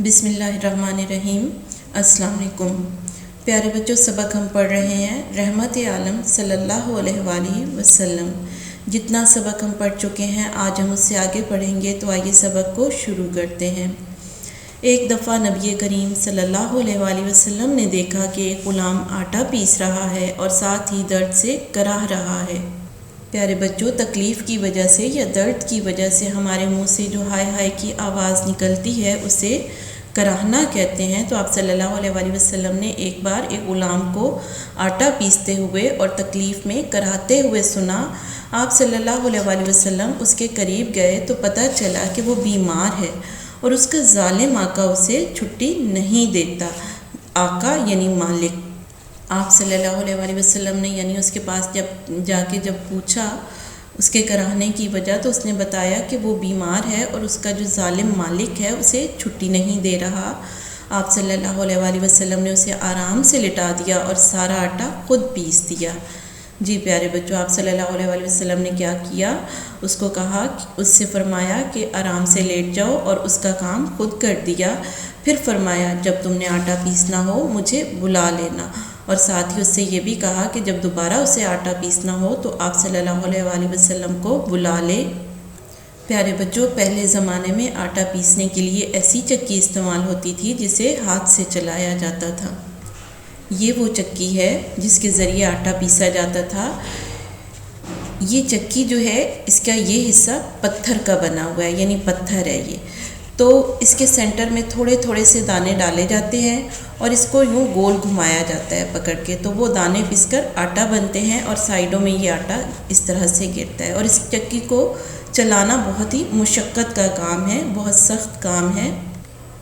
بسم اللہ الرحمن الرحیم۔ السلام علیکم پیارے بچوں، سبق ہم پڑھ رہے ہیں رحمت عالم صلی اللہ علیہ وآلہ وسلم۔ جتنا سبق ہم پڑھ چکے ہیں آج ہم اس سے آگے پڑھیں گے، تو آئیے سبق کو شروع کرتے ہیں۔ ایک دفعہ نبی کریم صلی اللہ علیہ وآلہ وسلم نے دیکھا کہ ایک غلام آٹا پیس رہا ہے اور ساتھ ہی درد سے کراہ رہا ہے۔ پیارے بچوں، تکلیف کی وجہ سے یا درد کی وجہ سے ہمارے منہ سے جو ہائے ہائے کی آواز نکلتی ہے اسے کراہنا کہتے ہیں۔ تو آپ صلی اللہ علیہ وآلہ وسلم نے ایک بار ایک غلام کو آٹا پیستے ہوئے اور تکلیف میں کراہتے ہوئے سنا۔ آپ صلی اللہ علیہ وآلہ وسلم اس کے قریب گئے تو پتہ چلا کہ وہ بیمار ہے اور اس کا ظالم آقا اسے چھٹی نہیں دیتا۔ آقا یعنی مالک۔ آپ صلی اللہ علیہ وآلہ وسلم نے یعنی اس کے پاس جب پوچھا اس کے کراہنے کی وجہ، تو اس نے بتایا کہ وہ بیمار ہے اور اس کا جو ظالم مالک ہے اسے چھٹی نہیں دے رہا۔ آپ صلی اللہ علیہ وآلہ وسلم نے اسے آرام سے لٹا دیا اور سارا آٹا خود پیس دیا۔ جی پیارے بچوں، آپ صلی اللہ علیہ وآلہ وسلم نے کیا کیا؟ اس کو کہا، اس سے فرمایا کہ آرام سے لیٹ جاؤ اور اس کا کام خود کر دیا۔ پھر فرمایا جب تم نے آٹا پیسنا ہو مجھے بلا لینا، اور ساتھ ہی اس سے یہ بھی کہا کہ جب دوبارہ اسے آٹا پیسنا ہو تو آپ صلی اللہ علیہ وآلہ وسلم کو بلا لے۔ پیارے بچوں، پہلے زمانے میں آٹا پیسنے کے لیے ایسی چکی استعمال ہوتی تھی جسے ہاتھ سے چلایا جاتا تھا۔ یہ وہ چکی ہے جس کے ذریعے آٹا پیسا جاتا تھا۔ یہ چکی جو ہے اس کا یہ حصہ پتھر کا بنا ہوا ہے، یعنی پتھر ہے یہ۔ تو اس کے سینٹر میں تھوڑے تھوڑے سے دانے ڈالے جاتے ہیں اور اس کو یوں گول گھمایا جاتا ہے پکڑ کے، تو وہ دانے پس کر آٹا بنتے ہیں اور سائیڈوں میں یہ آٹا اس طرح سے گرتا ہے۔ اور اس چکی کو چلانا بہت ہی مشقت کا کام ہے، بہت سخت کام ہے،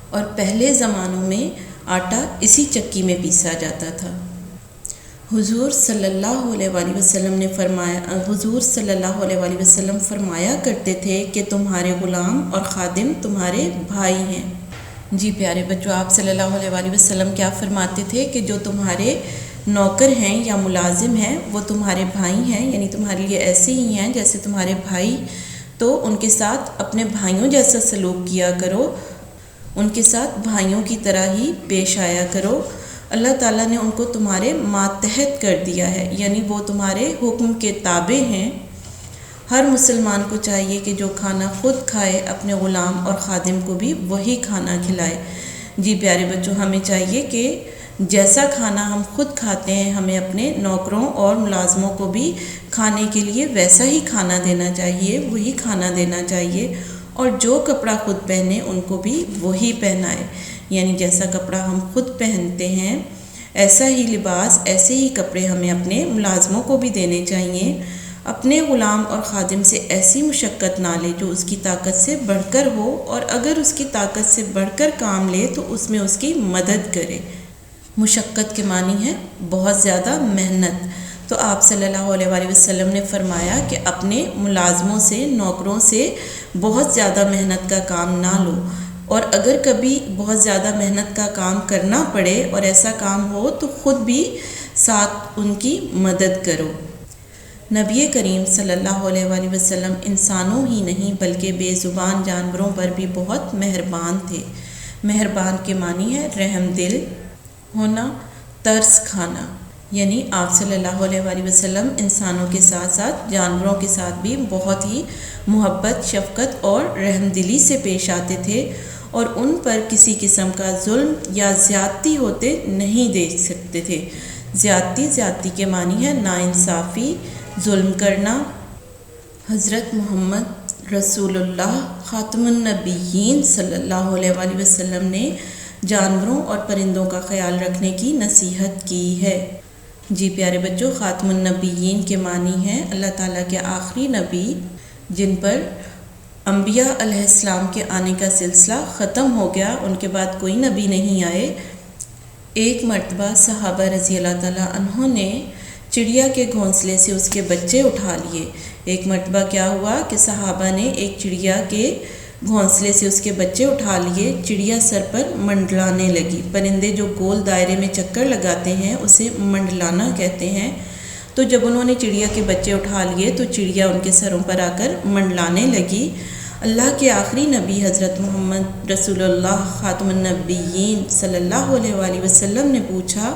اور پہلے زمانوں میں آٹا اسی چکی میں پیسا جاتا تھا۔ حضور صلی اللہ علیہ وآلہ وسلم فرمایا کرتے تھے کہ تمہارے غلام اور خادم تمہارے بھائی ہیں۔ جی پیارے بچوں، آپ صلی اللہ علیہ وآلہ وسلم کیا فرماتے تھے کہ جو تمہارے نوکر ہیں یا ملازم ہیں وہ تمہارے بھائی ہیں، یعنی تمہارے لیے ایسے ہی ہیں جیسے تمہارے بھائی۔ تو ان کے ساتھ اپنے بھائیوں جیسا سلوک کیا کرو، ان کے ساتھ بھائیوں کی طرح ہی پیش آیا کرو۔ اللہ تعالیٰ نے ان کو تمہارے ماتحت کر دیا ہے، یعنی وہ تمہارے حکم کے تابع ہیں۔ ہر مسلمان کو چاہیے کہ جو کھانا خود کھائے اپنے غلام اور خادم کو بھی وہی کھانا کھلائے۔ جی پیارے بچوں، ہمیں چاہیے کہ جیسا کھانا ہم خود کھاتے ہیں ہمیں اپنے نوکروں اور ملازموں کو بھی کھانے کے لیے ویسا ہی کھانا دینا چاہیے، وہی کھانا دینا چاہیے، اور جو کپڑا خود پہنے ان کو بھی وہی پہنائے، یعنی جیسا کپڑا ہم خود پہنتے ہیں ایسا ہی لباس، ایسے ہی کپڑے ہمیں اپنے ملازموں کو بھی دینے چاہیے۔ اپنے غلام اور خادم سے ایسی مشقت نہ لے جو اس کی طاقت سے بڑھ کر ہو، اور اگر اس کی طاقت سے بڑھ کر کام لے تو اس میں اس کی مدد کرے۔ مشقت کے معنی ہے بہت زیادہ محنت۔ تو آپ صلی اللہ علیہ وآلہ وسلم نے فرمایا کہ اپنے ملازموں سے، نوکروں سے بہت زیادہ محنت کا کام نہ لو، اور اگر کبھی بہت زیادہ محنت کا کام کرنا پڑے اور ایسا کام ہو تو خود بھی ساتھ ان کی مدد کرو۔ نبی کریم صلی اللہ علیہ وآلہ وسلم انسانوں ہی نہیں بلکہ بے زبان جانوروں پر بھی بہت مہربان تھے۔ مہربان کے معنی ہے رحم دل ہونا، ترس کھانا، یعنی آپ صلی اللہ علیہ وآلہ وسلم انسانوں کے ساتھ ساتھ جانوروں کے ساتھ بھی بہت ہی محبت، شفقت اور رحم دلی سے پیش آتے تھے، اور ان پر کسی قسم کا ظلم یا زیادتی ہوتے نہیں دیکھ سکتے تھے۔ زیادتی کے معنی ہے ناانصافی، ظلم کرنا۔ حضرت محمد رسول اللہ خاتم النبیین صلی اللہ علیہ وآلہ وسلم نے جانوروں اور پرندوں کا خیال رکھنے کی نصیحت کی ہے۔ جی پیارے بچوں، خاتم النبیین کے معنی ہے اللہ تعالیٰ کے آخری نبی، جن پر انبیاء علیہ السلام کے آنے کا سلسلہ ختم ہو گیا، ان کے بعد کوئی نبی نہیں آئے۔ ایک مرتبہ صحابہ رضی اللہ تعالیٰ عنہ نے چڑیا کے گھونسلے سے اس کے بچے اٹھا لیے۔ ایک مرتبہ کیا ہوا کہ صحابہ نے ایک چڑیا کے گھونسلے سے اس کے بچے اٹھا لیے، چڑیا سر پر منڈلانے لگی۔ پرندے جو گول دائرے میں چکر لگاتے ہیں اسے منڈلانا کہتے ہیں۔ تو جب انہوں نے چڑیا کے بچے اٹھا لیے تو چڑیا ان کے سروں پر آ کر منڈلانے لگی۔ اللہ کے آخری نبی حضرت محمد رسول اللہ خاتم النبیین صلی اللہ علیہ وآلہ وسلم نے پوچھا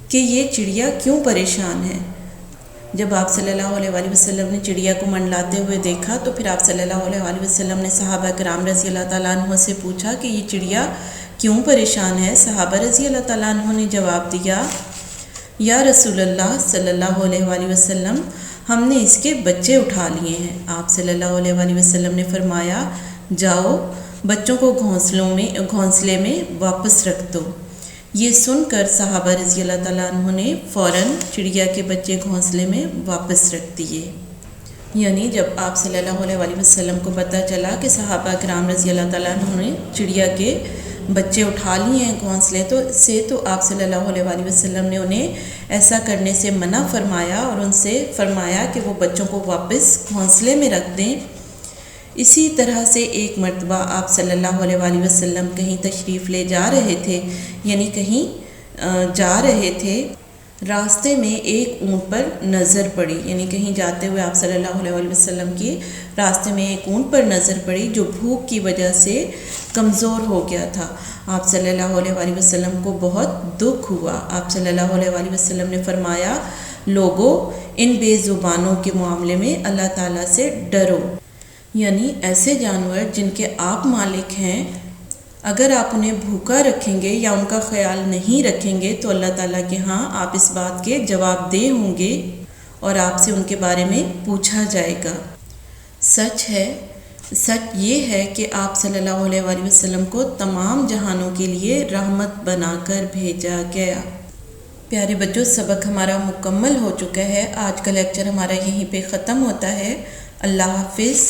کہ یہ چڑیا کیوں پریشان ہے۔ جب آپ صلی اللہ علیہ وآلہ وسلم نے چڑیا کو منڈلاتے ہوئے دیکھا تو پھر آپ صلی اللہ علیہ وآلہ وسلم نے صحابہ کرام رضی اللہ تعالیٰ عنہ سے پوچھا کہ یہ چڑیا کیوں پریشان ہے۔ صحابہ رضی اللہ تعالیٰ عنہ نے جواب دیا، یا رسول اللہ صلی اللہ علیہ وآلہ وسلم، ہم نے اس کے بچے اٹھا لیے ہیں۔ آپ صلی اللہ علیہ وآلہ وسلم نے فرمایا، جاؤ بچوں کو گھونسلے میں واپس رکھ دو۔ یہ سن کر صحابہ رضی اللہ تعالیٰ عنہ نے فوراً چڑیا کے بچے گھونسلے میں واپس رکھ دیے۔ یعنی جب آپ صلی اللہ علیہ وآلہ وسلم کو پتہ چلا کہ صحابہ کرام رضی اللہ تعالیٰ عنہ نے چڑیا کے بچے اٹھا لیے ہیں گھونسلے تو آپ صلی اللہ علیہ وآلہ وسلم نے انہیں ایسا کرنے سے منع فرمایا اور ان سے فرمایا کہ وہ بچوں کو واپس گھونسلے میں رکھ دیں۔ اسی طرح سے ایک مرتبہ آپ صلی اللہ علیہ وآلہ وسلم کہیں تشریف لے جا رہے تھے، یعنی کہیں جا رہے تھے، راستے میں ایک اونٹ پر نظر پڑی، یعنی کہیں جاتے ہوئے آپ صلی اللہ علیہ وآلہ وسلم کی راستے میں ایک اونٹ پر نظر پڑی جو بھوک کی وجہ سے کمزور ہو گیا تھا۔ آپ صلی اللہ علیہ وآلہ وسلم کو بہت دکھ ہوا۔ آپ صلی اللہ علیہ وآلہ وسلم نے فرمایا، لوگوں ان بے زبانوں کے معاملے میں اللہ تعالیٰ سے ڈرو، یعنی ایسے جانور جن کے آپ مالک ہیں، اگر آپ انہیں بھوکا رکھیں گے یا ان کا خیال نہیں رکھیں گے تو اللہ تعالیٰ کے ہاں آپ اس بات کے جواب دہ ہوں گے اور آپ سے ان کے بارے میں پوچھا جائے گا۔ سچ یہ ہے کہ آپ صلی اللہ علیہ وآلہ وسلم کو تمام جہانوں کے لیے رحمت بنا کر بھیجا گیا۔ پیارے بچوں، سبق ہمارا مکمل ہو چکا ہے۔ آج کا لیکچر ہمارا یہیں پہ ختم ہوتا ہے۔ اللہ حافظ۔